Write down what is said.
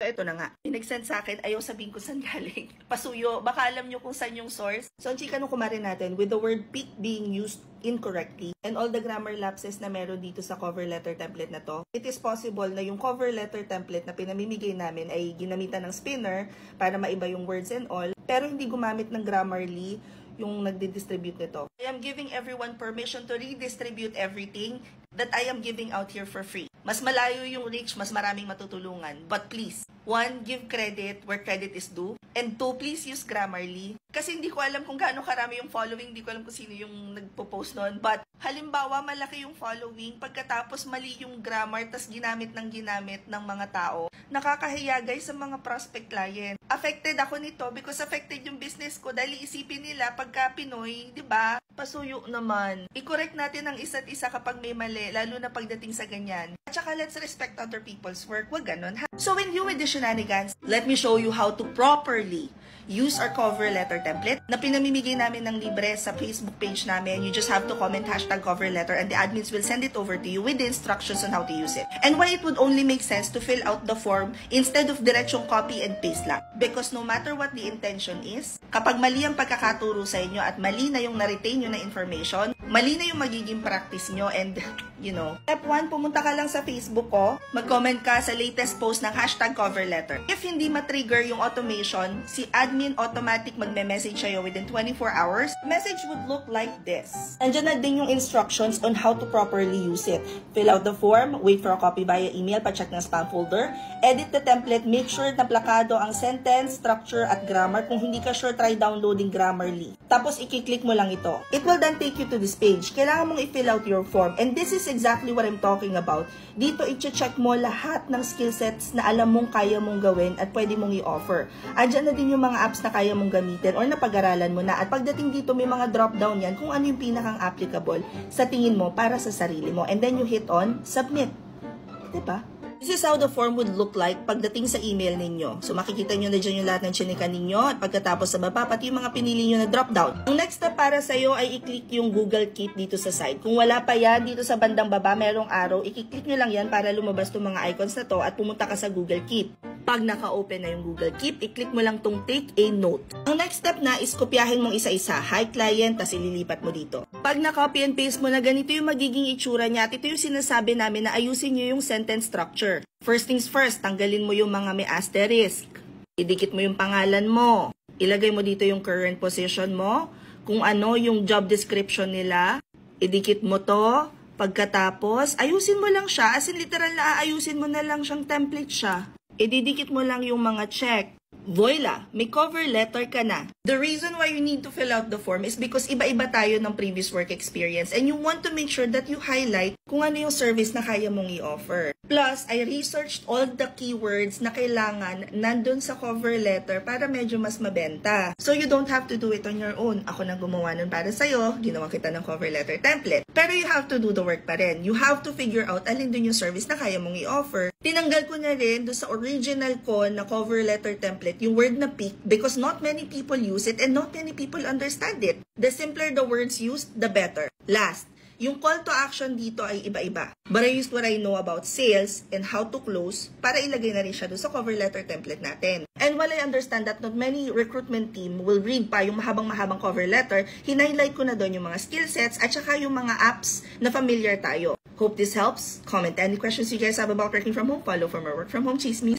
Ito na nga, pinag-send sa akin, ayaw sabihin ko saan galing. Pasuyo, baka alam nyo kung saan yung source. So, ang chika nung kumare natin, with the word peak being used incorrectly, and all the grammar lapses na meron dito sa cover letter template na to, it is possible na yung cover letter template na pinamimigay namin ay ginamitan ng spinner para maiba yung words and all, pero hindi gumamit ng Grammarly yung nagdi-distribute nito. I am giving everyone permission to redistribute everything that I am giving out here for free. Mas malayo yung reach, mas maraming matutulungan. But please, 1, give credit where credit is due. And 2, please use Grammarly. Kasi hindi ko alam kung gaano karami yung following, hindi ko alam kung sino yung nagpo-post nun. But halimbawa, malaki yung following, pagkatapos mali yung grammar, tas ginamit ng mga tao. Nakakahiya guys sa mga prospect client. Affected ako nito because affected yung business ko dahil isipin nila pagka Pinoy, di ba? Pasuyo naman. I-correct natin ang isa't isa kapag may mali, lalo na pagdating sa ganyan. At saka let's respect other people's work. Wag ganun ha. So when you with the shenanigans, let me show you how to properly use our cover letter template na pinamimigay namin ng libre sa Facebook page namin. You just have to comment #cover letter and the admins will send it over to you with the instructions on how to use it. And why it would only make sense to fill out the form instead of diretsong copy and paste lang. Because no matter what the intention is, kapag mali ang pagkakaturo sa inyo at mali na yung na-retain nyo na information, mali na yung magiging practice nyo and, you know. Step 1, pumunta ka lang sa Facebook ko, mag-comment ka sa latest post ng #cover letter. If hindi ma-trigger yung automation, si admin automatic magme-message sa'yo within 24 hours. Message would look like this. Andiyan na din yung instructions on how to properly use it. Fill out the form, wait for a copy via email, pa-check ng spam folder, edit the template, make sure na plakado ang sentence, structure, at grammar. Kung hindi ka sure, try downloading Grammarly. Tapos, i-click mo lang ito. It will then take you to this page. Kailangan mong i-fill out your form. And this is exactly what I'm talking about. Dito, i-check mo lahat ng skill sets na alam mong kaya mong gawin at pwede mong i-offer. Andiyan na din yung mga apps na kaya mong gamitin or napag-aralan mo na. At pagdating dito, may mga drop-down yan kung ano yung pinakang applicable sa tingin mo para sa sarili mo. And then you hit on submit. Diba? This is how the form would look like pagdating sa email ninyo. So makikita nyo na dyan yung lahat ng chinika ninyo at pagkatapos sa baba, pati yung mga pinili nyo na drop-down. Ang next step para sa'yo ay i-click yung Google Keep dito sa side. Kung wala pa yan, dito sa bandang baba, merong arrow. I-click nyo lang yan para lumabas itong mga icons na to at pumunta ka sa Google Keep. Pag naka-open na yung Google Keep, i-click mo lang tong take a note. Ang next step na is kopyahin mong isa-isa. Hi client, tas ililipat mo dito. Pag na-copy and paste mo na, ganito yung magiging itsura niya at ito yung sinasabi namin na ayusin nyo yung sentence structure. First things first, tanggalin mo yung mga may asterisk. Idikit mo yung pangalan mo. Ilagay mo dito yung current position mo. Kung ano yung job description nila. Idikit mo to. Pagkatapos, ayusin mo lang siya. As in literal na aayusin mo na lang siyang template siya. Ididikit mo lang yung mga check. Voila, may cover letter ka na. The reason why you need to fill out the form is because iba-iba tayo ng previous work experience and you want to make sure that you highlight kung ano yung service na kaya mong i-offer. Plus, I researched all the keywords na kailangan nandun sa cover letter para medyo mas mabenta. So you don't have to do it on your own. Ako nang gumawa nun para sa'yo, ginawa kita ng cover letter template. Pero you have to do the work pa rin. You have to figure out alin dun yung service na kaya mong i-offer. Tinanggal ko na rin dun sa original ko na cover letter template yung word na peak because not many people use it and not many people understand it. The simpler the words used, the better. Last, yung call to action dito ay iba-iba. But I used what I know about sales and how to close para ilagay na rin siya doon sa cover letter template natin. And while I understand that not many recruitment team will read pa yung mahabang-mahabang cover letter, hinighlight ko na doon yung mga skill sets at saka yung mga apps na familiar tayo. Hope this helps. Comment any questions you guys have about working from home. Follow for more work from home chismes.